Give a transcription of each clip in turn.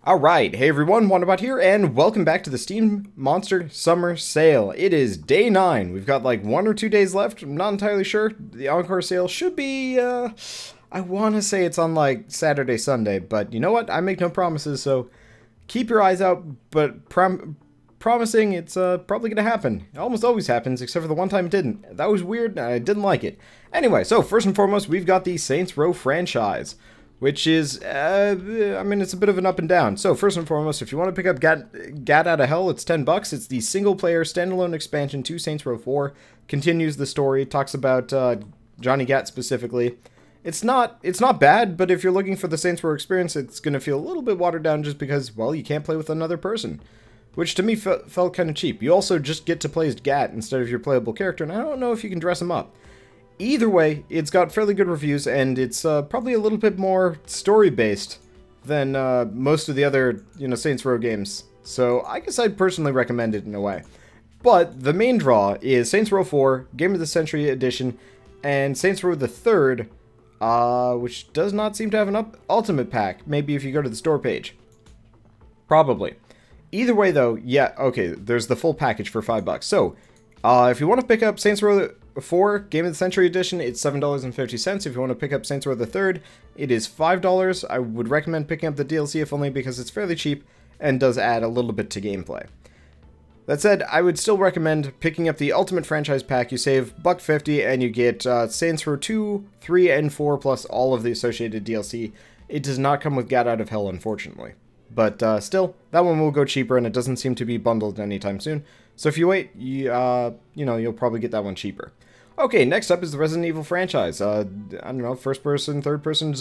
Alright, hey everyone, Wanderbot here, and welcome back to the Steam Monster Summer Sale. It is day 9. We've got like 1 or 2 days left. I'm not entirely sure. The Encore sale should be, I want to say it's on like Saturday, Sunday, but you know what? I make no promises, so keep your eyes out, but promising it's probably going to happen. It almost always happens, except for the one time it didn't. That was weird, and I didn't like it. Anyway, so first and foremost, we've got the Saints Row franchise, which is, I mean, it's a bit of an up and down. So, first and foremost, if you want to pick up Gat Out of Hell, it's $10. It's the single-player, standalone expansion to Saints Row 4. Continues the story, talks about Johnny Gat specifically. It's not bad, but if you're looking for the Saints Row experience, it's going to feel a little bit watered down just because, well, you can't play with another person. Which, to me, felt kind of cheap. You also just get to play as Gat instead of your playable character, and I don't know if you can dress him up. Either way, it's got fairly good reviews, and it's probably a little bit more story-based than most of the other, Saints Row games. So I guess I'd personally recommend it in a way. But the main draw is Saints Row 4, Game of the Century Edition, and Saints Row the 3rd, which does not seem to have an Ultimate Pack. Maybe if you go to the store page. Probably. Either way, though, yeah, okay, there's the full package for $5. So, if you want to pick up Saints Row 4 Game of the Century Edition, it's $7.50. If you want to pick up Saints Row the 3rd, it is $5. I would recommend picking up the DLC if only because it's fairly cheap and does add a little bit to gameplay. That said, I would still recommend picking up the Ultimate Franchise Pack. You save $1.50 and you get Saints Row 2, 3, and 4 plus all of the associated DLC. It does not come with Gat Out of Hell, unfortunately. But still, that one will go cheaper and it doesn't seem to be bundled anytime soon. So if you wait, you'll probably get that one cheaper. Okay, next up is the Resident Evil franchise. I don't know, first person, third person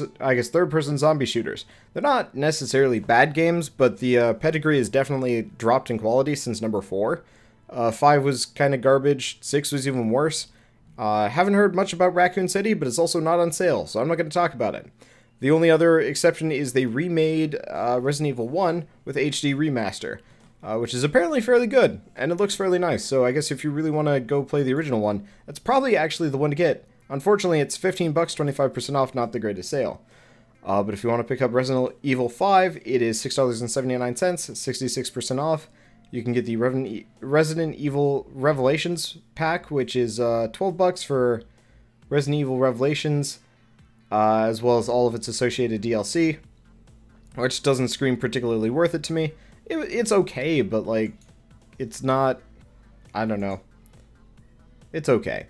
zombie shooters. They're not necessarily bad games, but the pedigree has definitely dropped in quality since number 4. 5 was kind of garbage, 6 was even worse. Haven't heard much about Raccoon City, but it's also not on sale, so I'm not going to talk about it. The only other exception is they remade Resident Evil 1 with HD Remaster. Which is apparently fairly good, and it looks fairly nice, so I guess if you really want to go play the original one, that's probably actually the one to get. Unfortunately, it's $15, 25% off, not the greatest sale. But if you want to pick up Resident Evil 5, it is $6.79, 66% off. You can get the Resident Evil Revelations pack, which is $12 for Resident Evil Revelations, as well as all of its associated DLC, which doesn't scream particularly worth it to me. It's okay, but, like, it's not, I don't know. It's okay.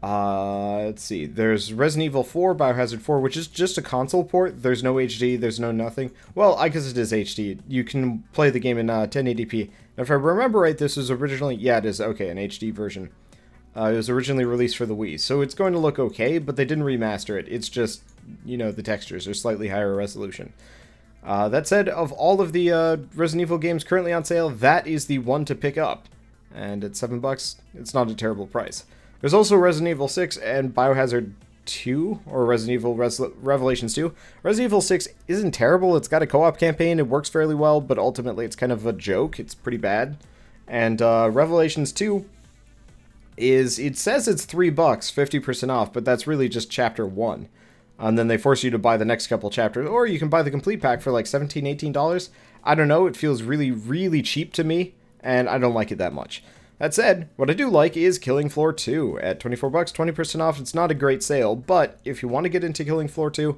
Let's see. There's Resident Evil 4, Biohazard 4, which is just a console port. There's no HD, there's no nothing. Well, I guess it is HD. You can play the game in 1080p. Now, if I remember right, this was originally, yeah, it is, okay, an HD version. It was originally released for the Wii, so it's going to look okay, but they didn't remaster it. It's just, the textures are slightly higher resolution. That said, of all of the Resident Evil games currently on sale, that is the one to pick up. And at $7, it's not a terrible price. There's also Resident Evil 6 and Biohazard 2, or Resident Evil Revelations 2. Resident Evil 6 isn't terrible, it's got a co-op campaign, it works fairly well, but ultimately it's kind of a joke, it's pretty bad. And Revelations 2 it says it's $3, 50% off, but that's really just Chapter 1. And then they force you to buy the next couple chapters, or you can buy the complete pack for like $17, $18. I don't know, it feels really, really cheap to me, and I don't like it that much. That said, what I do like is Killing Floor 2 at $24, 20% off. It's not a great sale, but if you want to get into Killing Floor 2,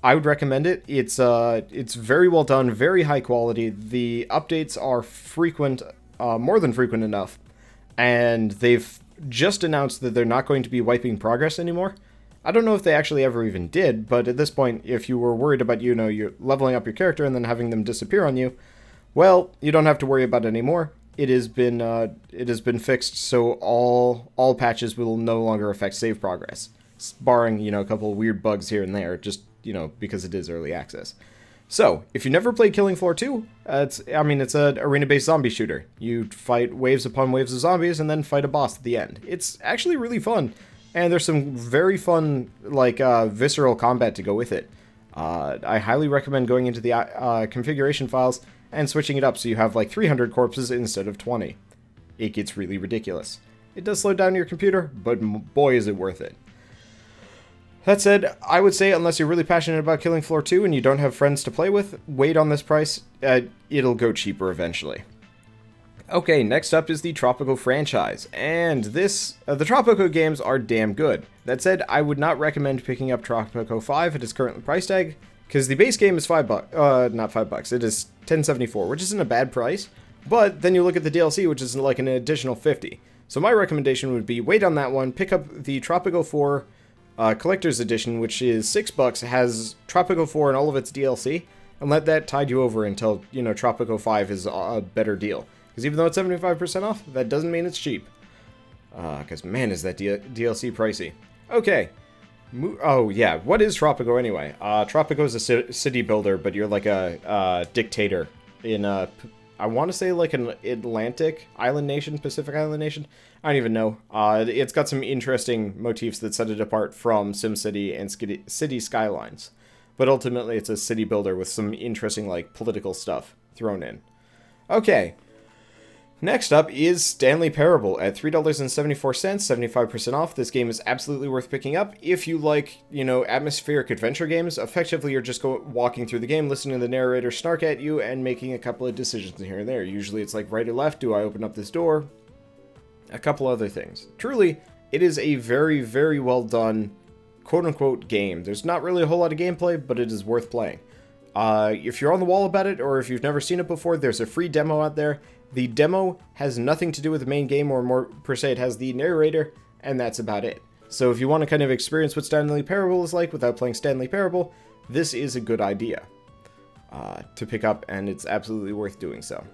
I would recommend it. It's very well done, very high quality. The updates are frequent, more than frequent enough, and they've just announced that they're not going to be wiping progress anymore. I don't know if they actually ever even did, but at this point, if you were worried about, you're leveling up your character and then having them disappear on you, well, you don't have to worry about it anymore. It has been fixed, so all patches will no longer affect save progress, barring, a couple of weird bugs here and there, just, because it is early access. So, if you never played Killing Floor 2, it's an arena-based zombie shooter. You fight waves upon waves of zombies and then fight a boss at the end. It's actually really fun. And there's some very fun, visceral combat to go with it. I highly recommend going into the configuration files and switching it up so you have, 300 corpses instead of 20. It gets really ridiculous. It does slow down your computer, but boy is it worth it. That said, I would say unless you're really passionate about Killing Floor 2 and you don't have friends to play with, wait on this price. It'll go cheaper eventually. Okay, next up is the Tropico franchise, and the Tropico games are damn good. That said, I would not recommend picking up Tropico 5 at its current price tag, because the base game is not $5, it is $10.74, which isn't a bad price, but then you look at the DLC, which is like an additional $50. So my recommendation would be wait on that one, pick up the Tropico 4 Collector's Edition, which is $6, has Tropico 4 and all of its DLC, and let that tide you over until, you know, Tropico 5 is a better deal. Because even though it's 75% off, that doesn't mean it's cheap. Because, man, is that DLC pricey. Okay. Oh, yeah. What is Tropico, anyway? Tropico is a city builder, but you're like a dictator in, I want to say, like an Atlantic island nation, Pacific island nation? I don't even know. It's got some interesting motifs that set it apart from SimCity and City Skylines. But ultimately, it's a city builder with some interesting, like, political stuff thrown in. Okay. Next up is Stanley Parable at $3.74, 75% off. This game is absolutely worth picking up if you like, you know, atmospheric adventure games. Effectively, you're just walking through the game, listening to the narrator snark at you, and making a couple of decisions here and there. Usually it's like right or left, do I open up this door? A couple other things. Truly, it is a very, very well done, quote-unquote, game. There's not really a whole lot of gameplay, but it is worth playing. If you're on the wall about it, or if you've never seen it before, there's a free demo out there. The demo has nothing to do with the main game, or more per se, it has the narrator, and that's about it. So if you want to kind of experience what Stanley Parable is like without playing Stanley Parable, this is a good idea to pick up, and it's absolutely worth doing so.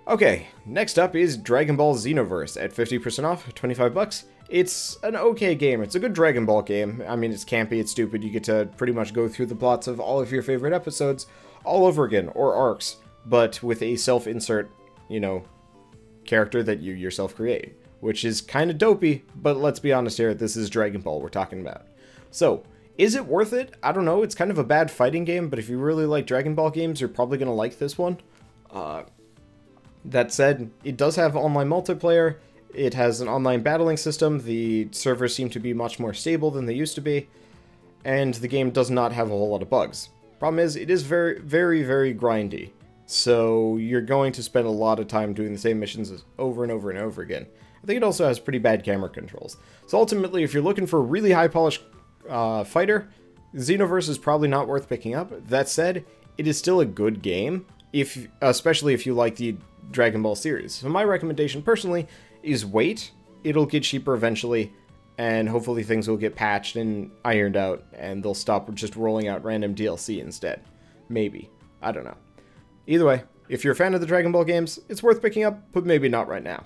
Okay, next up is Dragon Ball Xenoverse at 50% off, $25. It's an okay game. It's a good Dragon Ball game. I mean, it's campy, it's stupid. You get to pretty much go through the plots of all of your favorite episodes all over again, or arcs, but with a self-insert, you know, character that you yourself create, which is kind of dopey, but let's be honest here, this is Dragon Ball we're talking about. So, is it worth it? I don't know, it's kind of a bad fighting game, but if you really like Dragon Ball games, you're probably going to like this one. That said, it does have online multiplayer, it has an online battling system, the servers seem to be much more stable than they used to be, and the game does not have a whole lot of bugs. Problem is, it is very, very, very grindy. So you're going to spend a lot of time doing the same missions over and over and over again. I think it also has pretty bad camera controls. So ultimately, if you're looking for a really high-polished fighter, Xenoverse is probably not worth picking up. That said, it is still a good game, especially if you like the Dragon Ball series. So my recommendation, personally, is wait. It'll get cheaper eventually, and hopefully things will get patched and ironed out, and they'll stop just rolling out random DLC instead. Maybe. I don't know. Either way, if you're a fan of the Dragon Ball games, it's worth picking up, but maybe not right now.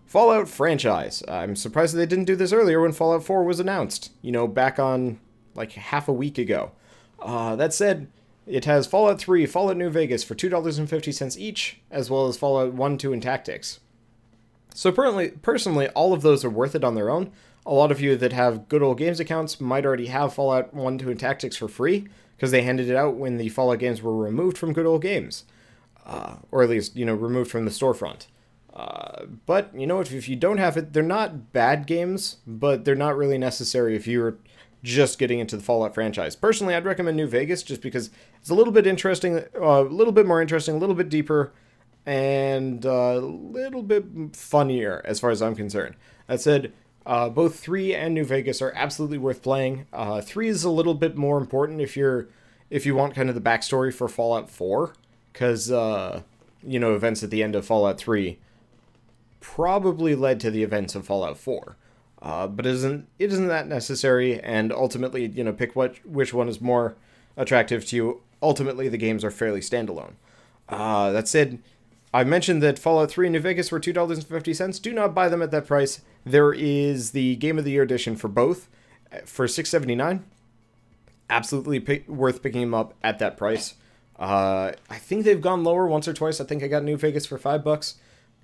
Fallout franchise. I'm surprised that they didn't do this earlier when Fallout 4 was announced. You know, back on, like, half a week ago. That said, it has Fallout 3, Fallout New Vegas for $2.50 each, as well as Fallout 1, 2, and Tactics. So personally, all of those are worth it on their own. A lot of you that have good old games accounts might already have Fallout 1, 2, and Tactics for free, because they handed it out when the Fallout games were removed from good old games. Or at least, you know, removed from the storefront. But, you know, if you don't have it, they're not bad games, but they're not really necessary if you're just getting into the Fallout franchise. Personally, I'd recommend New Vegas, just because it's a little bit interesting, a little bit more interesting, a little bit deeper, and a little bit funnier, as far as I'm concerned. That said, both 3 and New Vegas are absolutely worth playing. 3 is a little bit more important if you want kind of the backstory for Fallout 4, because, you know, events at the end of Fallout 3 probably led to the events of Fallout 4. But it isn't that necessary, and ultimately, you know, pick which one is more attractive to you. Ultimately, the games are fairly standalone. That said, I mentioned that Fallout 3 and New Vegas were $2.50. Do not buy them at that price. There is the Game of the Year edition for both for $6.79. Absolutely worth picking them up at that price. I think they've gone lower once or twice. I think I got New Vegas for $5,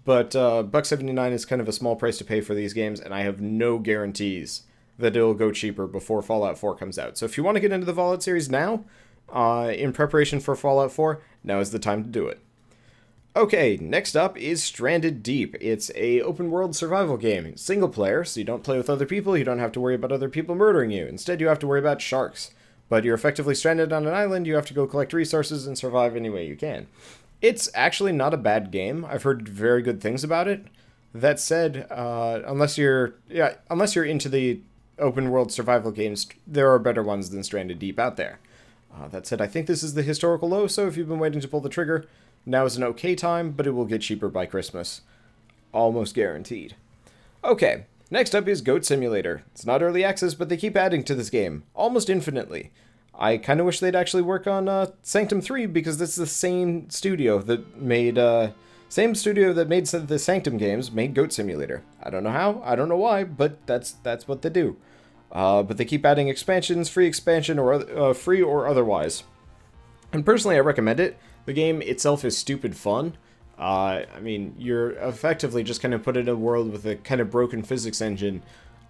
but $1.79 is kind of a small price to pay for these games, and I have no guarantees that it'll go cheaper before Fallout 4 comes out. So if you want to get into the Fallout series now, in preparation for Fallout 4, now is the time to do it. Okay, next up is Stranded Deep. It's a open world survival game, single player, so you don't play with other people, you don't have to worry about other people murdering you. Instead, you have to worry about sharks. But you're effectively stranded on an island, you have to go collect resources and survive any way you can. It's actually not a bad game. I've heard very good things about it. That said, unless you're into the open world survival games, there are better ones than Stranded Deep out there. That said, I think this is the historical low, so if you've been waiting to pull the trigger, now is an okay time, but it will get cheaper by Christmas. Almost guaranteed. Okay, next up is Goat Simulator. It's not early access, but they keep adding to this game, almost infinitely. I kind of wish they'd actually work on Sanctum 3, because this is the same studio that made the Sanctum games, made Goat Simulator. I don't know how, I don't know why, but that's what they do. But they keep adding expansions, free expansion, or free or otherwise. And personally, I recommend it. The game itself is stupid fun. I mean, you're effectively just kind of put in a world with a kind of broken physics engine.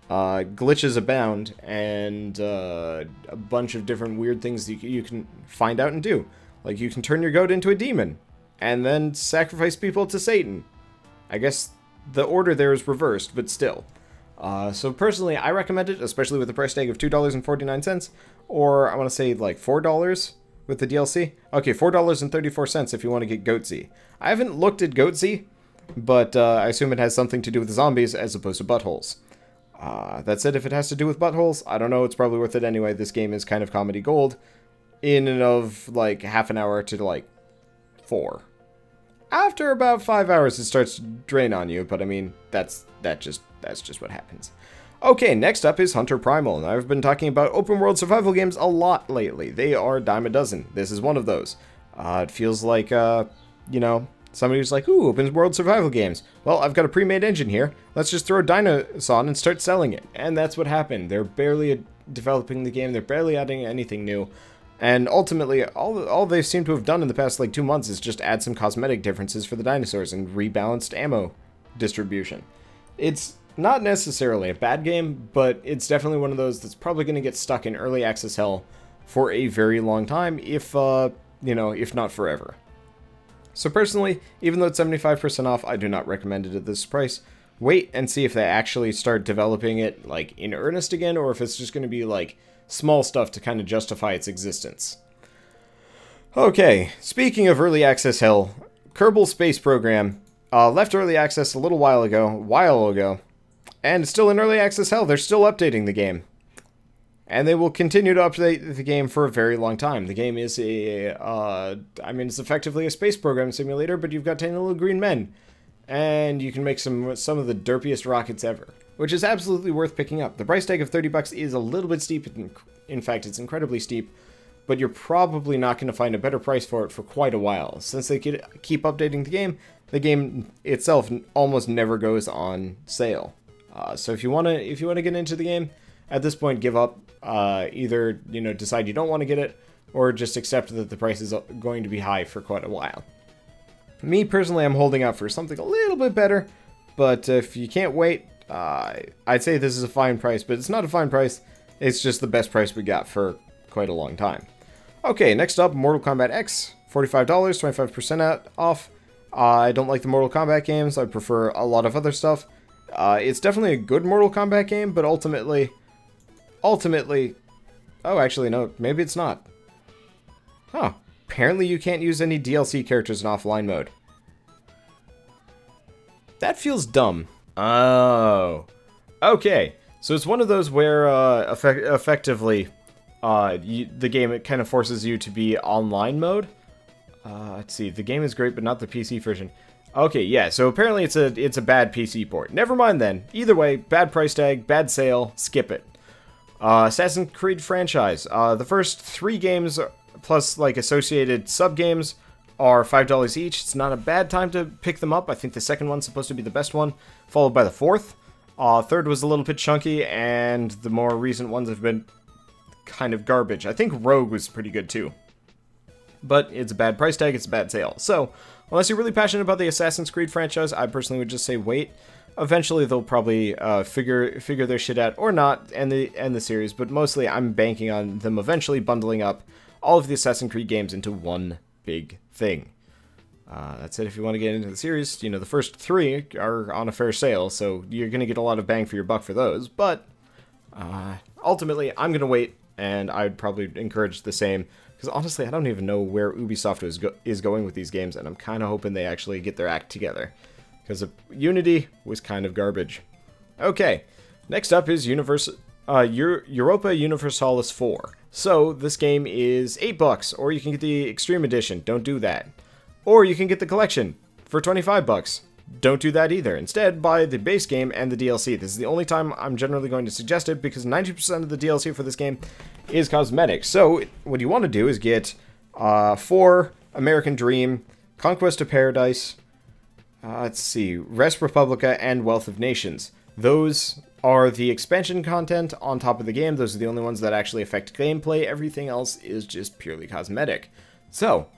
Glitches abound, and a bunch of different weird things you can find out and do. Like, you can turn your goat into a demon, and then sacrifice people to Satan. I guess the order there is reversed, but still. So personally, I recommend it, especially with the price tag of $2.49, or I want to say like $4 with the DLC. Okay, $4.34 if you want to get Goatsy. I haven't looked at Goatsy, but I assume it has something to do with zombies as opposed to buttholes. That said, if it has to do with buttholes, I don't know, it's probably worth it anyway. This game is kind of comedy gold, in and of like half an hour to like 4. After about 5 hours, it starts to drain on you, but I mean, that's just what happens. Okay, next up is Hunter Primal. Now, I've been talking about open world survival games a lot lately. They are dime a dozen. This is one of those. It feels like, you know, somebody who's like, ooh, open world survival games. Well, I've got a pre-made engine here. Let's just throw Dinos on and start selling it. And that's what happened. They're barely developing the game. They're barely adding anything new. And ultimately, all they seem to have done in the past, like, 2 months is just add some cosmetic differences for the dinosaurs and rebalanced ammo distribution. It's not necessarily a bad game, but it's definitely one of those that's probably going to get stuck in early access hell for a very long time, if not forever. So personally, even though it's 75% off, I do not recommend it at this price. Wait and see if they actually start developing it, like, in earnest again, or if it's just going to be, like, small stuff to kind of justify its existence. Okay, speaking of early access hell, Kerbal Space Program left early access a while ago, and it's still in early access hell. They're still updating the game. And they will continue to update the game for a very long time. The game is it's effectively a space program simulator, but you've got tiny little green men. And you can make some of the derpiest rockets ever, which is absolutely worth picking up. The price tag of $30 is a little bit steep. In fact, it's incredibly steep, but you're probably not going to find a better price for it for quite a while. Since they keep updating the game itself almost never goes on sale. So if you want to get into the game, at this point, give up. Either decide you don't want to get it, or just accept that the price is going to be high for quite a while. Me personally, I'm holding out for something a little bit better, but if you can't wait, I'd say this is a fine price, but it's not a fine price. It's just the best price we got for quite a long time. Okay, next up, Mortal Kombat X, $45, 25% off. I don't like the Mortal Kombat games. I prefer a lot of other stuff. It's definitely a good Mortal Kombat game, but ultimately, oh, actually, no, maybe it's not. Huh. Apparently you can't use any DLC characters in offline mode. That feels dumb. Oh. Okay. So it's one of those where, effectively, the game, it kind of forces you to be online mode. Let's see. The game is great, but not the PC version. Okay, yeah, so apparently it's a bad PC port. Never mind then. Either way, bad price tag, bad sale, skip it. Assassin's Creed franchise. The first 3 games, plus like associated sub-games, are $5 each. It's not a bad time to pick them up. I think the second one's supposed to be the best one, followed by the fourth. Third was a little bit chunky, and the more recent ones have been kind of garbage. I think Rogue was pretty good too. But it's a bad price tag, it's a bad sale. So, unless you're really passionate about the Assassin's Creed franchise, I personally would just say wait. Eventually, they'll probably figure their shit out, or not, end the series, but mostly I'm banking on them eventually bundling up all of the Assassin's Creed games into one big thing. That's it if you want to get into the series. You know, the first 3 are on a fair sale, so you're going to get a lot of bang for your buck for those. But ultimately, I'm going to wait, and I'd probably encourage the same. Because honestly, I don't even know where Ubisoft is going with these games, and I'm kind of hoping they actually get their act together. Because Unity was kind of garbage. Okay, next up is Europa Universalis 4. So, this game is $8, or you can get the Extreme Edition. Don't do that. Or you can get the collection for $25. Don't do that either. Instead, buy the base game and the DLC. This is the only time I'm generally going to suggest it, because 90% of the DLC for this game is cosmetic. So, what you want to do is get 4 American Dream, Conquest of Paradise, let's see, Res Republica, and Wealth of Nations. Those are the expansion content on top of the game. Those are the only ones that actually affect gameplay. Everything else is just purely cosmetic. So,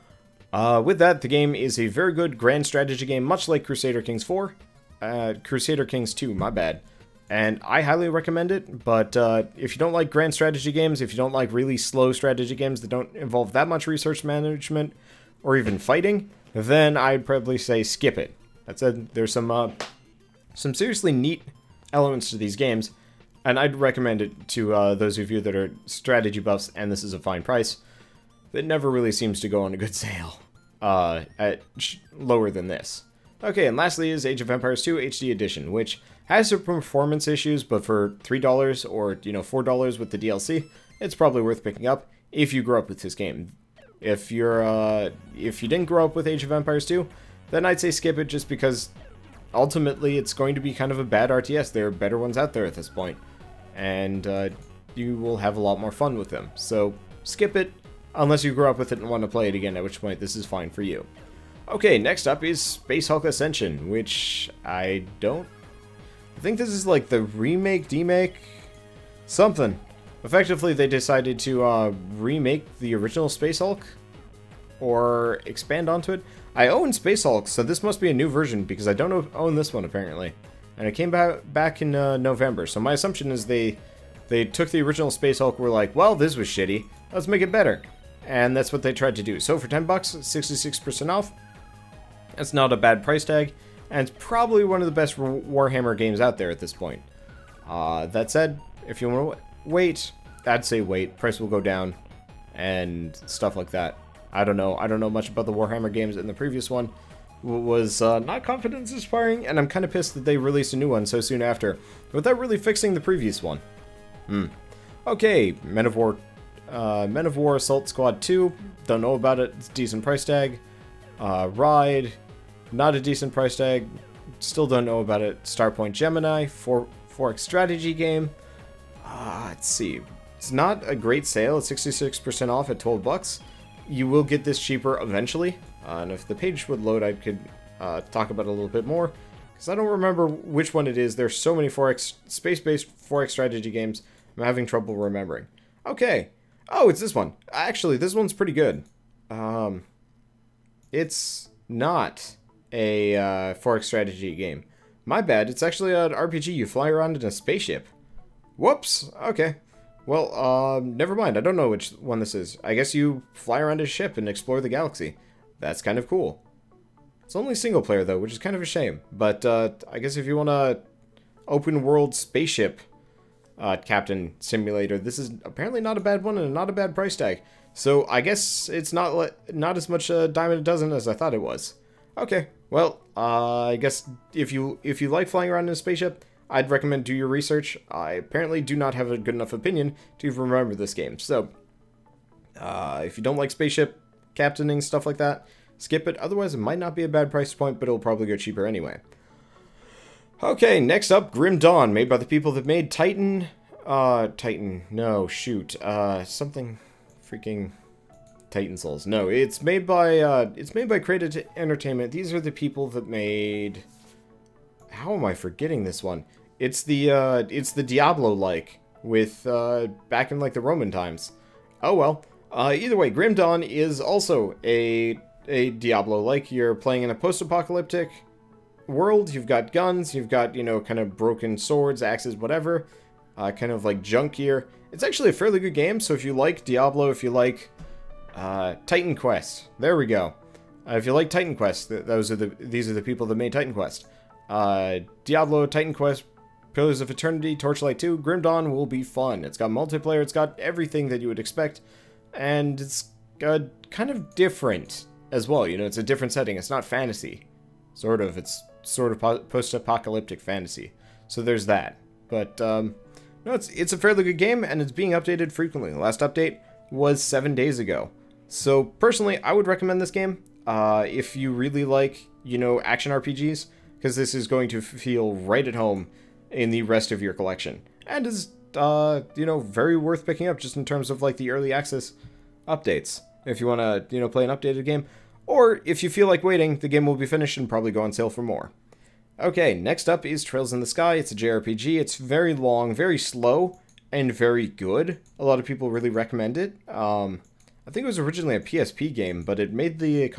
with that, the game is a very good grand strategy game, much like Crusader Kings 4. Crusader Kings 2, my bad. And I highly recommend it, but if you don't like grand strategy games, if you don't like really slow strategy games that don't involve that much resource management or even fighting, then I'd probably say skip it. That said, there's some seriously neat elements to these games, and I'd recommend it to those of you that are strategy buffs, and this is a fine price. That never really seems to go on a good sale at lower than this. Okay, and lastly is Age of Empires 2 HD Edition, which has some performance issues, but for $3 or $4 with the DLC, it's probably worth picking up if you grew up with this game. If you didn't grow up with Age of Empires 2, then I'd say skip it, just because ultimately it's going to be kind of a bad RTS. There are better ones out there at this point, and you will have a lot more fun with them. So skip it, unless you grew up with it and want to play it again, at which point this is fine for you. Okay, next up is Space Hulk Ascension, which I think this is like the remake, demake, something. Effectively, they decided to remake the original Space Hulk, or expand onto it. I own Space Hulk, so this must be a new version, because I don't own this one, apparently. And it came back in November, so my assumption is they took the original Space Hulk, were like, well, this was shitty, let's make it better. And that's what they tried to do. So for $10, 66% off. That's not a bad price tag, and it's probably one of the best Warhammer games out there at this point. That said, if you want to wait, I'd say wait. Price will go down, and stuff like that. I don't know much about the Warhammer games, and the previous one was not confidence inspiring, and I'm kind of pissed that they released a new one so soon after, without really fixing the previous one. Okay, Men of War Assault Squad 2, don't know about it, it's a decent price tag. Ride, not a decent price tag, still don't know about it. Starpoint Gemini, 4X strategy game. Let's see, it's not a great sale, it's 66% off at $12. You will get this cheaper eventually, and if the page would load, I could talk about it a little bit more, because I don't remember which one it is. There's so many space-based 4X strategy games, I'm having trouble remembering. Okay, oh, it's this one. Actually, this one's pretty good. It's not a 4X strategy game. My bad, it's actually an RPG. You fly around in a spaceship. Whoops, okay. Well, never mind. I don't know which one this is. I guess you fly around a ship and explore the galaxy. That's kind of cool. It's only single player, though, which is kind of a shame. But I guess if you want a open world spaceship captain simulator, this is apparently not a bad one and not a bad price tag. So I guess it's not as much a dime a dozen as I thought it was. Okay, well, I guess if you like flying around in a spaceship, I'd recommend do your research. I apparently do not have a good enough opinion to remember this game. So, if you don't like spaceship captaining, stuff like that, skip it. Otherwise, it might not be a bad price point, but it'll probably go cheaper anyway. Okay, next up, Grim Dawn, made by the people that made something freaking Titan Souls. No, it's made by Creative Entertainment. These are the people that made... How am I forgetting this one? It's the Diablo-like, with, back in, like, the Roman times. Oh well. Either way, Grim Dawn is also a Diablo-like. You're playing in a post-apocalyptic world. You've got guns, you've got, kind of broken swords, axes, whatever. Kind of like junk gear. It's actually a fairly good game, so if you like Diablo, if you like Titan Quest, there we go. If you like Titan Quest, these are the people that made Titan Quest. Diablo, Titan Quest, Pillars of Eternity, Torchlight 2, Grim Dawn will be fun. It's got multiplayer, it's got everything that you would expect, and it's kind of different as well. You know, it's a different setting. It's not fantasy. Sort of. It's sort of post-apocalyptic fantasy. So there's that. But, no, it's a fairly good game, and it's being updated frequently. The last update was 7 days ago. So, personally, I would recommend this game if you really like, you know, action RPGs, because this is going to feel right at home in the rest of your collection. And is, you know, very worth picking up just in terms of, like, the early access updates. If you want to, you know, play an updated game. Or, if you feel like waiting, the game will be finished and probably go on sale for more. Okay, next up is Trails in the Sky. It's a JRPG. It's very long, very slow, and very good. A lot of people really recommend it. I think it was originally a PSP game, but it made the,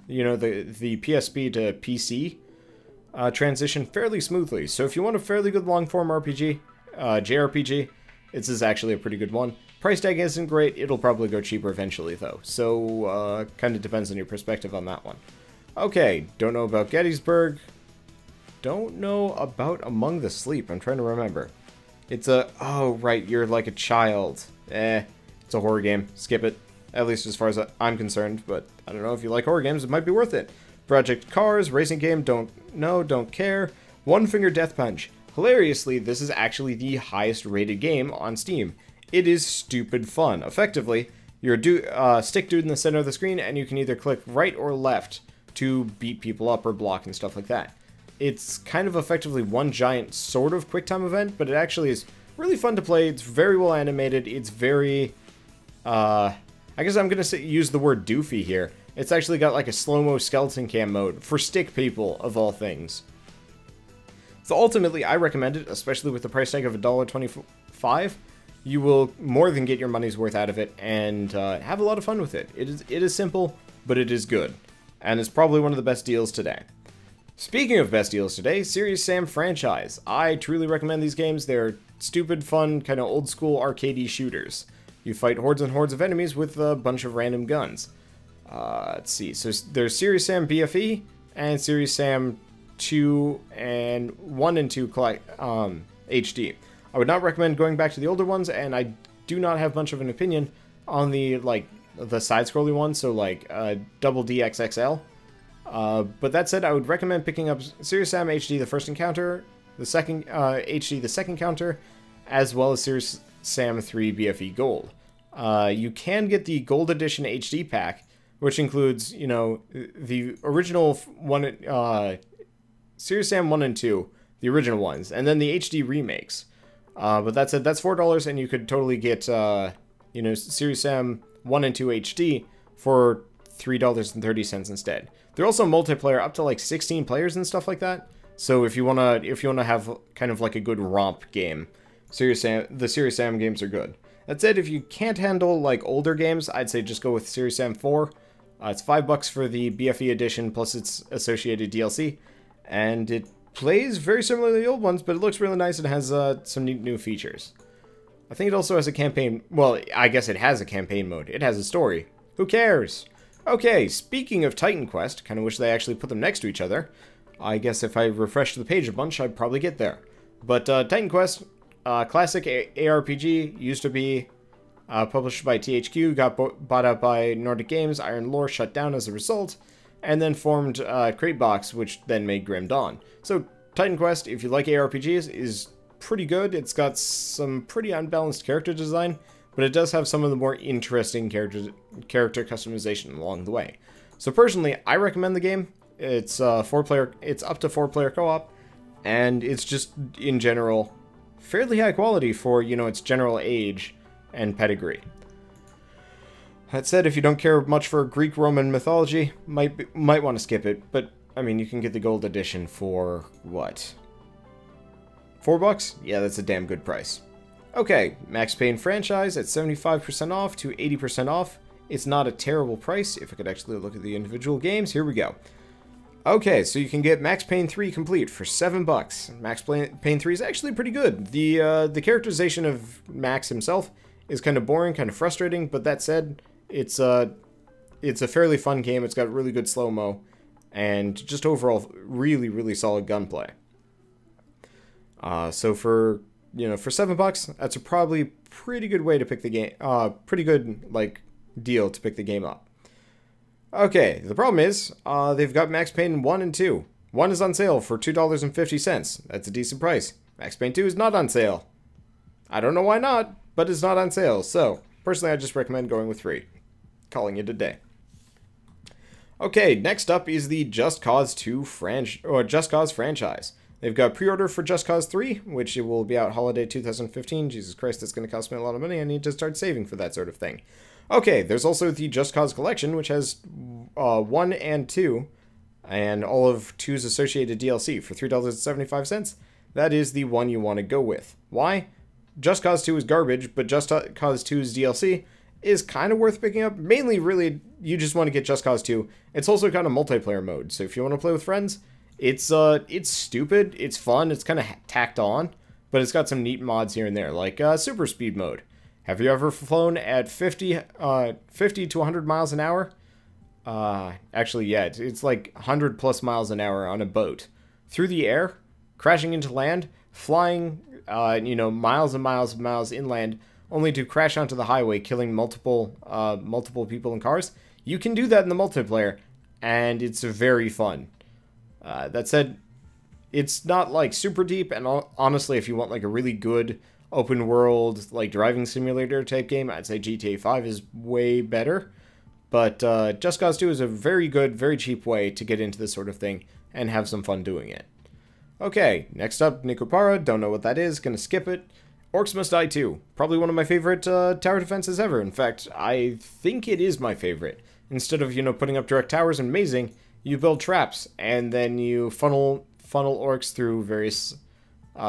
you know, the PSP to PC transition fairly smoothly. So if you want a fairly good long-form RPG, JRPG, this is actually a pretty good one. Price tag isn't great. It'll probably go cheaper eventually, though. So, kind of depends on your perspective on that one. Okay, don't know about Gettysburg. Don't know about Among the Sleep. I'm trying to remember. It's a... Oh, right, you're like a child. It's a horror game. Skip it. At least as far as I'm concerned. But I don't know, if you like horror games, it might be worth it. Project Cars, racing game, don't know, don't care. One Finger Death Punch. Hilariously, this is actually the highest rated game on Steam. It is stupid fun. Effectively, you're a stick dude in the center of the screen, and you can either click right or left to beat people up or block and stuff like that. It's kind of effectively one giant sort of QuickTime event, but it actually is really fun to play. It's very well animated. It's very, I guess I'm going to use the word doofy here. It's actually got like a slow-mo skeleton cam mode for stick people, of all things. So ultimately, I recommend it, especially with the price tag of $1.25. You will more than get your money's worth out of it, and have a lot of fun with it. It is simple, but it is good. And it's probably one of the best deals today. Speaking of best deals today, Serious Sam franchise. I truly recommend these games. They're stupid, fun, kind of old-school arcadey shooters. You fight hordes and hordes of enemies with a bunch of random guns. Let's see. So there's Serious Sam BFE and Serious Sam 2 and 1 and 2 HD. I would not recommend going back to the older ones, and I do not have much of an opinion on the side-scrolling ones, so like Double DXXL. But that said, I would recommend picking up Serious Sam HD, the first encounter, the second HD, the second encounter, as well as Serious Sam 3 BFE Gold. You can get the Gold Edition HD pack, which includes, you know, the original Serious Sam 1 and 2, the original ones, and then the HD remakes. But that said, that's $4, and you could totally get, you know, Serious Sam 1 and 2 HD for $3.30 instead. They're also multiplayer up to like 16 players and stuff like that. So if you wanna have kind of like a good romp game, the Serious Sam games are good. That said, if you can't handle like older games, I'd say just go with Serious Sam 4. It's $5 for the BFE edition plus its associated DLC, and it plays very similar to the old ones, but it looks really nice and has some neat new features. I think it also has a campaign. Well, I guess it has a campaign mode. It has a story. Who cares? Okay, speaking of Titan Quest, kind of wish they actually put them next to each other. I guess if I refreshed the page a bunch, I'd probably get there. But Titan Quest, classic ARPG, used to be published by THQ, got bought out by Nordic Games, Iron Lore shut down as a result, and then formed Cratebox, which then made Grim Dawn. So Titan Quest, if you like ARPGs, is pretty good. It's got some pretty unbalanced character design, but it does have some of the more interesting character customization along the way. So personally, I recommend the game. It's up to 4-player co-op, and it's just in general fairly high quality for, you know, its general age and pedigree. That said, if you don't care much for Greek-Roman mythology, might want to skip it, but I mean, you can get the gold edition for what? $4? Yeah, that's a damn good price. Okay, Max Payne franchise at 75% off to 80% off. It's not a terrible price. If I could actually look at the individual games, here we go. Okay, so you can get Max Payne 3 complete for $7. Max Payne 3 is actually pretty good. The characterization of Max himself is kind of boring, kind of frustrating, but that said, it's it's a fairly fun game. It's got really good slow-mo, and just overall really, really solid gunplay. So for for $7, that's a probably pretty good way to pick the game. Pretty good like deal to pick the game up. Okay, the problem is they've got Max Payne 1 and 2. 1 is on sale for $2.50. That's a decent price. Max Payne 2 is not on sale. I don't know why not, but it's not on sale. So personally, I just recommend going with 3. Calling it a day. Okay, next up is the Just Cause 2 Just Cause franchise. They've got pre-order for Just Cause 3, which will be out holiday 2015. Jesus Christ, that's going to cost me a lot of money. I need to start saving for that sort of thing. Okay, there's also the Just Cause collection, which has 1 and 2, and all of 2's associated DLC for $3.75. That is the one you want to go with. Why? Just Cause 2 is garbage, but Just Cause 2's DLC is kind of worth picking up. Mainly, really, you just want to get Just Cause 2. It's also got a multiplayer mode, so if you want to play with friends, it's stupid, it's fun, it's kind of tacked on, but it's got some neat mods here and there, like super speed mode. Have you ever flown at 50 to 100 miles an hour? Actually, yeah, it's like 100 plus miles an hour on a boat. Through the air, crashing into land, flying, miles and miles and miles inland, only to crash onto the highway, killing multiple people in cars. You can do that in the multiplayer, and it's very fun. That said, it's not like super deep, and honestly, if you want like a really good open world, like driving simulator type game, I'd say GTA 5 is way better. But Just Cause 2 is a very good, very cheap way to get into this sort of thing and have some fun doing it. Okay, next up, Nikopara, don't know what that is, gonna skip it. Orcs Must Die 2, probably one of my favorite tower defenses ever. In fact, I think it is my favorite. Instead of, putting up direct towers and mazing, you build traps, and then you funnel orcs through various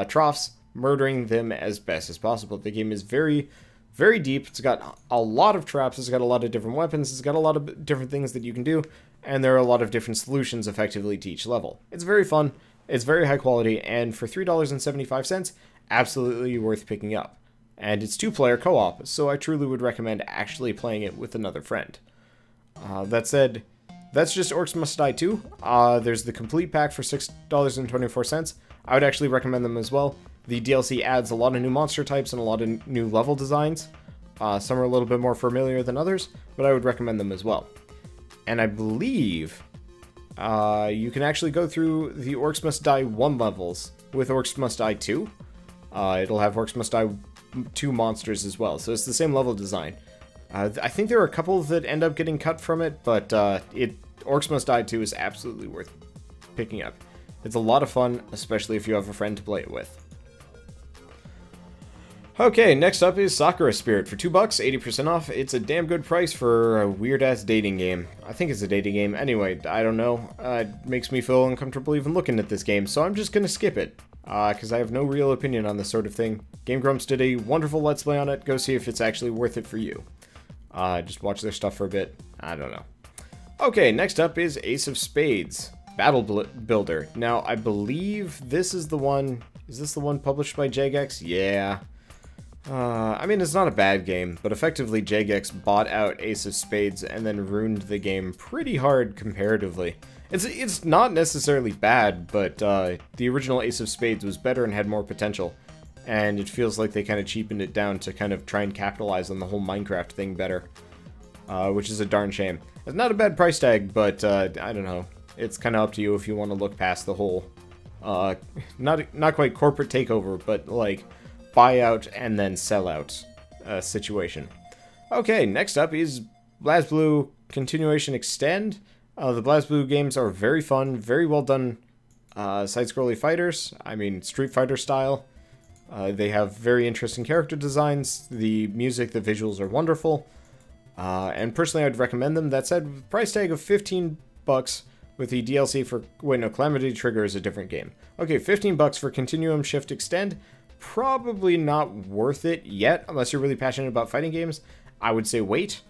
troughs, murdering them as best as possible. The game is very, very deep. It's got a lot of traps, it's got a lot of different weapons, it's got a lot of different things that you can do, and there are a lot of different solutions effectively to each level. It's very fun, it's very high quality, and for $3.75, absolutely worth picking up. And it's 2-player co-op, so I truly would recommend actually playing it with another friend. That said, that's just Orcs Must Die 2. There's the complete pack for $6.24. I would actually recommend them as well. The DLC adds a lot of new monster types and a lot of new level designs. Some are a little bit more familiar than others, but I would recommend them as well. And I believe you can actually go through the Orcs Must Die 1 levels with Orcs Must Die 2. It'll have Orcs Must Die 2 monsters as well, so it's the same level design. I think there are a couple that end up getting cut from it, but Orcs Must Die 2 is absolutely worth picking up. It's a lot of fun, especially if you have a friend to play it with. Okay, next up is Sakura Spirit for $2, 80% off. It's a damn good price for a weird-ass dating game. I think it's a dating game. Anyway, I don't know. It makes me feel uncomfortable even looking at this game, so I'm just gonna skip it. Because I have no real opinion on this sort of thing. Game Grumps did a wonderful Let's Play on it. Go see if it's actually worth it for you. Just watch their stuff for a bit. I don't know. Okay, next up is Ace of Spades, Battle Builder. Now, I believe this is the one... Is this the one published by Jagex? Yeah. I mean, it's not a bad game, but effectively Jagex bought out Ace of Spades and then ruined the game pretty hard comparatively. It's not necessarily bad, but the original Ace of Spades was better and had more potential, and it feels like they kind of cheapened it down to kind of try and capitalize on the whole Minecraft thing better, which is a darn shame. It's not a bad price tag, but I don't know. It's kind of up to you if you want to look past the whole, not quite corporate takeover, but like buyout and then sellout situation. Okay, next up is BlazBlue Continuation Extend. The BlazBlue games are very fun, very well done side-scrolly fighters. I mean, Street Fighter style. They have very interesting character designs. The music, the visuals are wonderful. And personally, I'd recommend them. That said, price tag of $15 with the DLC for... Wait, no, Calamity Trigger is a different game. Okay, $15 for Continuum Shift Extend. Probably not worth it yet, unless you're really passionate about fighting games. I would say wait.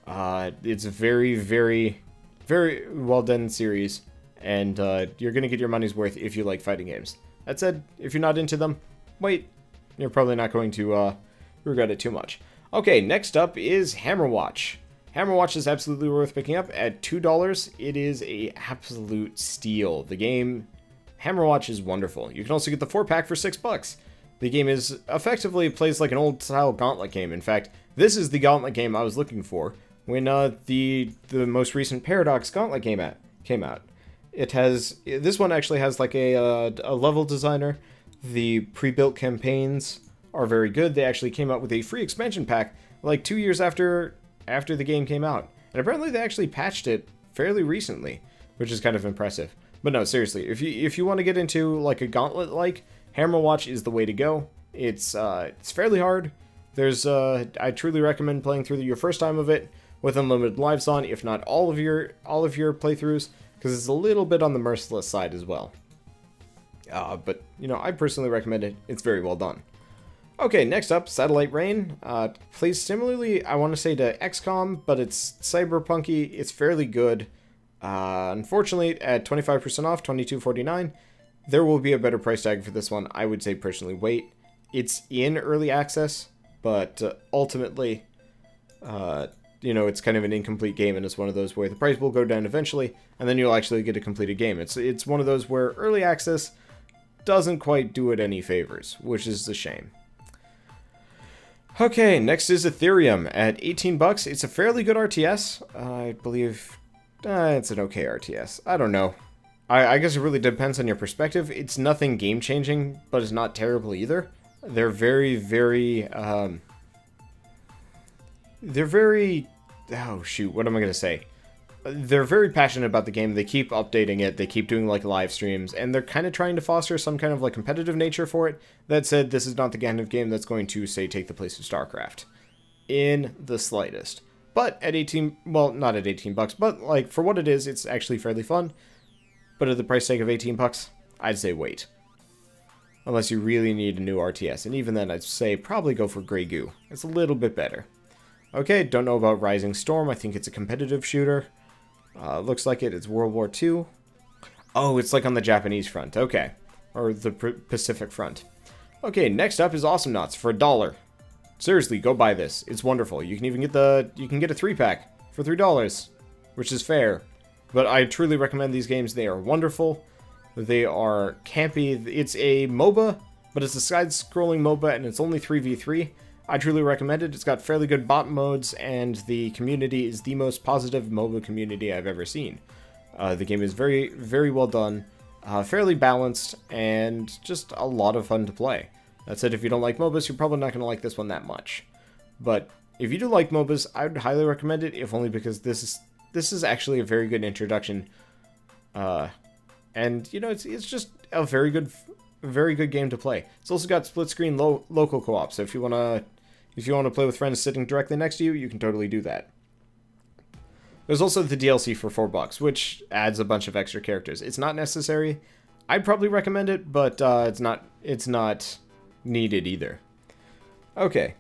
It's a very, very, very well done series, and you're going to get your money's worth if you like fighting games. That said, if you're not into them, wait. You're probably not going to regret it too much. Okay, next up is Hammerwatch. Hammerwatch is absolutely worth picking up at $2. It is a absolute steal. The game Hammerwatch is wonderful. You can also get the 4-pack for $6. The game is effectively plays like an old-style Gauntlet game. In fact, this is the Gauntlet game I was looking for when the most recent Paradox Gauntlet game came out. This one actually has like a level designer. The pre-built campaigns are very good. They actually came out with a free expansion pack like 2 years after the game came out, and apparently they actually patched it fairly recently, which is kind of impressive. But no, seriously, if you want to get into like a Gauntlet-like, Hammerwatch is the way to go. It's fairly hard. I truly recommend playing through your first time of it with unlimited lives on, if not all of your playthroughs, because it's a little bit on the merciless side as well. But you know, I personally recommend it. It's very well done. Okay, next up, Satellite Rain. Plays similarly, I want to say, to XCOM, but it's cyberpunky. It's fairly good. Unfortunately, at 25% off, $22.49, there will be a better price tag for this one. I would say personally wait. It's in early access, but ultimately, you know, it's kind of an incomplete game, and it's one of those where the price will go down eventually, and then you'll actually get a completed game. It's one of those where early access doesn't quite do it any favors, which is a shame. Okay, next is Ethereum at $18. It's a fairly good RTS. I believe it's an okay RTS. I don't know. I guess it really depends on your perspective. It's nothing game-changing, but it's not terrible either. They're very, oh shoot, what am I going to say? They're very passionate about the game. They keep updating it. They keep doing like live streams, and they're kind of trying to foster some kind of like competitive nature for it. That said, this is not the kind of game that's going to, say, take the place of StarCraft in the slightest. But at 18, well, not at $18, but like for what it is, it's actually fairly fun. But at the price tag of $18, I'd say wait. Unless you really need a new RTS, and even then I'd say probably go for Grey Goo. It's a little bit better. Okay, don't know about Rising Storm. I think it's a competitive shooter. Looks like it's World War II. Oh, it's like on the Japanese front. Okay. Or the Pacific front. Okay, next up is Awesome Knots for $1. Seriously, go buy this. It's wonderful. You can even get a 3-pack for $3, which is fair. But I truly recommend these games. They are wonderful. They are campy. It's a MOBA, but it's a side-scrolling MOBA, and it's only 3v3. I truly recommend it. It's got fairly good bot modes, and the community is the most positive MOBA community I've ever seen. The game is very, very well done, fairly balanced, and just a lot of fun to play. That said, if you don't like MOBAs, you're probably not going to like this one that much. But if you do like MOBAs, I would highly recommend it, if only because this is actually a very good introduction. And, you know, it's just a very good game to play. It's also got split-screen local co-op, so if you want to play with friends sitting directly next to you, you can totally do that. There's also the DLC for $4, which adds a bunch of extra characters. It's not necessary. I'd probably recommend it, but it's not needed either. Okay.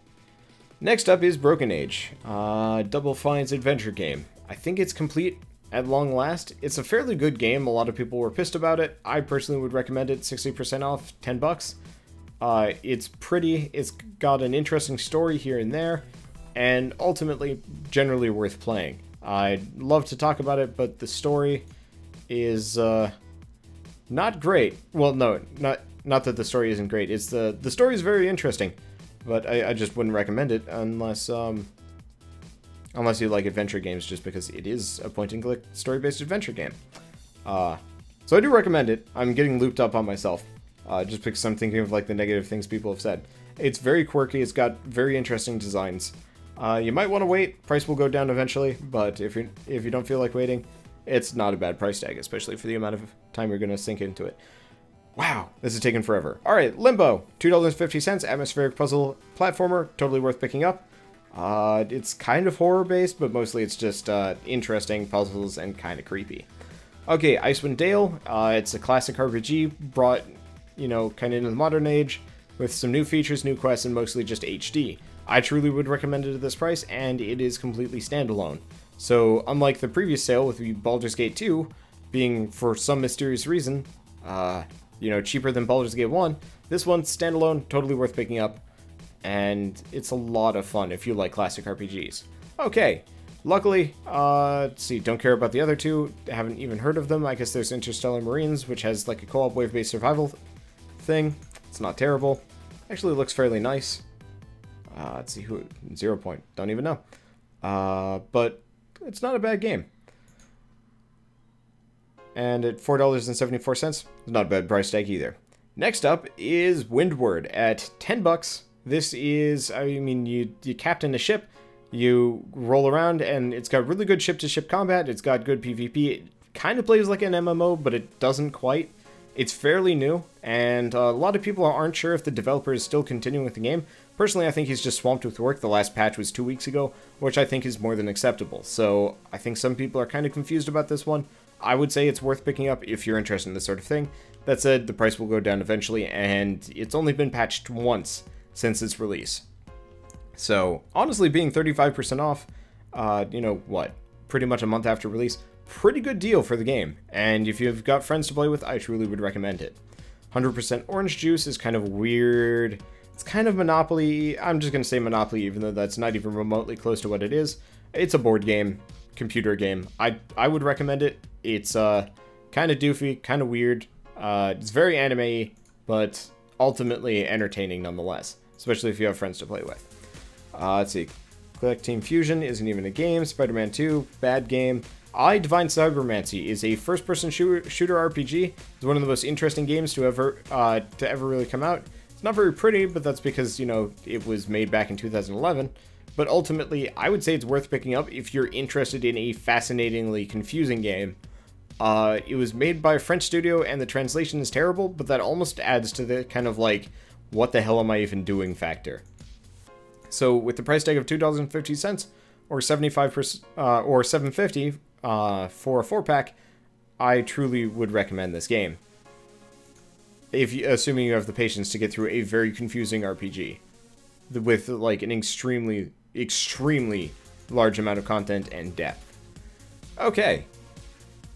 Next up is Broken Age, Double Fine's adventure game. I think it's complete at long last. It's a fairly good game. A lot of people were pissed about it. I personally would recommend it. 60% off, $10. It's pretty. It's got an interesting story here and there, and ultimately generally worth playing. I'd love to talk about it, but the story is not great. Well, no, not that the story isn't great. It's the story is very interesting, but I just wouldn't recommend it unless you like adventure games, just because it is a point-and-click story-based adventure game. So I do recommend it. I'm getting looped up on myself, just because I'm thinking of like the negative things people have said. It's very quirky. It's got very interesting designs. You might want to wait. Price will go down eventually, but if you don't feel like waiting, it's not a bad price tag, especially for the amount of time you're going to sink into it. Wow, this is taking forever. All right, Limbo, $2.50, atmospheric puzzle platformer, totally worth picking up. It's kind of horror-based, but mostly it's just interesting puzzles and kind of creepy. Okay, Icewind Dale, it's a classic RPG brought, you know, kind of into the modern age with some new features, new quests, and mostly just HD. I truly would recommend it at this price, and it is completely standalone. So, unlike the previous sale with Baldur's Gate 2 being, for some mysterious reason, you know, cheaper than Baldur's Gate 1, this one's standalone, totally worth picking up, and it's a lot of fun if you like classic RPGs. Okay, Luckily, let's see, don't care about the other two. Haven't even heard of them. I guess there's Interstellar Marines, which has like a co-op wave-based survival thing. It's not terrible. Actually looks fairly nice. Let's see, 0 Point. Don't even know. But it's not a bad game. And at $4.74, it's not a bad price tag either. Next up is Windward at $10. This is, I mean, you captain a ship, you roll around, and it's got really good ship-to-ship combat. It's got good PvP. It kind of plays like an MMO, but it doesn't quite. It's fairly new, and a lot of people aren't sure if the developer is still continuing with the game. Personally, I think he's just swamped with work. The last patch was 2 weeks ago, which I think is more than acceptable. So I think some people are kind of confused about this one. I would say it's worth picking up if you're interested in this sort of thing. That said, the price will go down eventually, and it's only been patched once since its release. So, honestly, being 35% off, you know, what, pretty much a month after release, pretty good deal for the game. And if you've got friends to play with, I truly would recommend it. 100% orange juice is kind of weird. It's kind of Monopoly. I'm just going to say Monopoly, even though that's not even remotely close to what it is. It's a board game, computer game. I would recommend it. It's kind of doofy, kind of weird. It's very anime-y, but ultimately entertaining nonetheless, especially if you have friends to play with. Let's see. Click Team Fusion isn't even a game. Spider-Man 2, bad game. Divine Cybermancy is a first-person shooter RPG. It's one of the most interesting games to ever really come out. It's not very pretty, but that's because, you know, it was made back in 2011. But ultimately, I would say it's worth picking up if you're interested in a fascinatingly confusing game. It was made by a French studio, and the translation is terrible, but that almost adds to the kind of like, what the hell am I even doing factor. So with the price tag of $2.50 or 75% or $7.50 for a 4-pack, I truly would recommend this game. Assuming you have the patience to get through a very confusing RPG with like an extremely large amount of content and depth. Okay.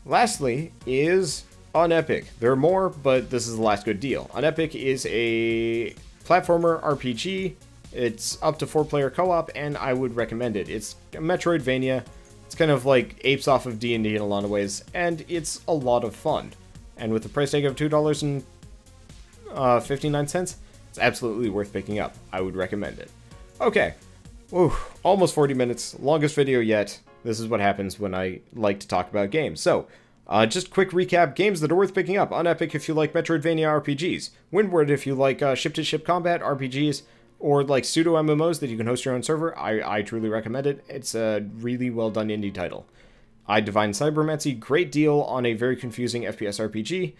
Lastly is Unepic. There are more, but this is the last good deal. Unepic is a platformer RPG. It's up to 4-player co-op, and I would recommend it. It's a Metroidvania. It's kind of like apes off of D&D in a lot of ways, and it's a lot of fun. And with the price tag of $2.59, it's absolutely worth picking up. I would recommend it. Okay. Whew, almost 40 minutes. Longest video yet. This is what happens when I like to talk about games. So, just quick recap. Games that are worth picking up. Unepic if you like Metroidvania RPGs. Windward if you like ship-to-ship combat RPGs. Or like pseudo MMOs that you can host your own server. I truly recommend it. It's a really well done indie title. Divine Cybermancy, great deal on a very confusing FPS RPG.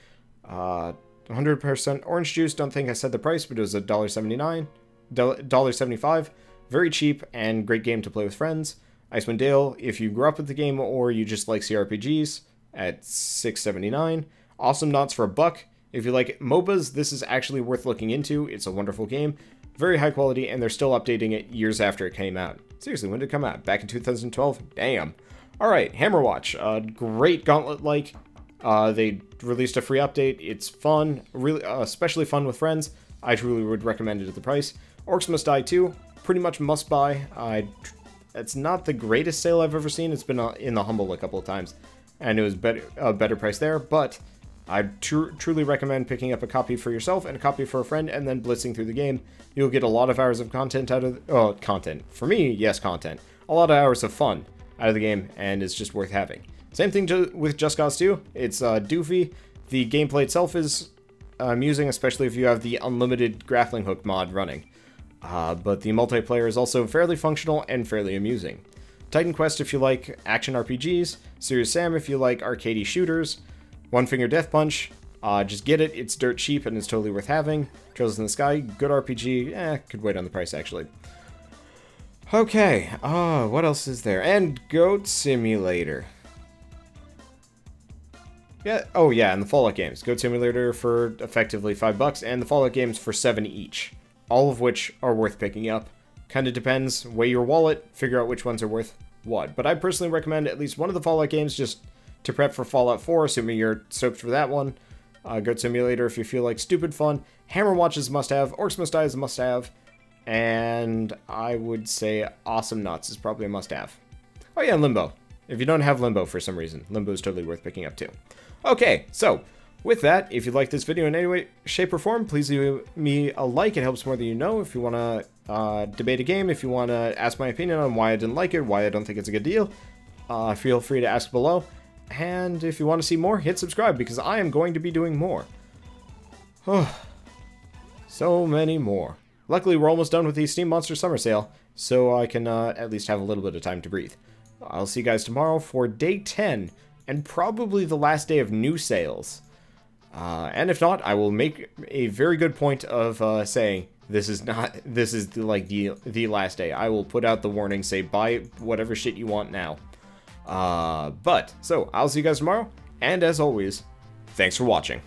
100% orange juice, don't think I said the price, but it was $1.79, $1.75. Very cheap and great game to play with friends. Icewind Dale, if you grew up with the game or you just like CRPGs, at $6.79. Awesome Knots for $1. If you like MOBAs, this is actually worth looking into. It's a wonderful game. Very high quality, and they're still updating it years after it came out. Seriously, when did it come out? Back in 2012? Damn. Alright, Hammerwatch. Great Gauntlet-like. They released a free update. It's fun. Really, especially fun with friends. I truly would recommend it at the price. Orcs Must Die 2. Pretty much must buy. It's not the greatest sale I've ever seen. It's been in the Humble a couple of times. And it was a better price there, but I truly recommend picking up a copy for yourself and a copy for a friend and then blitzing through the game. You'll get a lot of hours of content out of... Oh, content. For me, yes, content. A lot of hours of fun out of the game, and it's just worth having. Same thing with Just Cause 2. It's doofy. The gameplay itself is amusing, especially if you have the unlimited grappling hook mod running. But the multiplayer is also fairly functional and fairly amusing. Titan Quest if you like action RPGs. Serious Sam if you like arcadey shooters. One Finger Death Punch, just get it, it's dirt cheap and it's totally worth having. Trails in the Sky, good RPG, could wait on the price actually. Okay, what else is there? And Goat Simulator. Yeah, oh yeah, and the Fallout games. Goat Simulator for effectively $5, and the Fallout games for $7 each. All of which are worth picking up. Kinda depends, weigh your wallet, figure out which ones are worth what. But I personally recommend at least one of the Fallout games just to prep for Fallout 4, assuming you're stoked for that one. Goat Simulator if you feel like stupid fun. Hammerwatch is a must-have. Orcs Must Die is a must-have. And I would say Awesome Nuts is probably a must-have. Oh yeah, Limbo. If you don't have Limbo for some reason, Limbo is totally worth picking up too. Okay, so with that, if you like this video in any way, shape, or form, please leave me a like. It helps more than you know. If you want to debate a game, if you want to ask my opinion on why I didn't like it, why I don't think it's a good deal, feel free to ask below. And if you want to see more, hit subscribe, because I am going to be doing more. So many more. Luckily, we're almost done with the Steam Monster Summer Sale, so I can at least have a little bit of time to breathe. I'll see you guys tomorrow for day 10, and probably the last day of new sales. And if not, I will make a very good point of saying this is the last day. I will put out the warning, say buy whatever shit you want now. So I'll see you guys tomorrow, and as always, thanks for watching.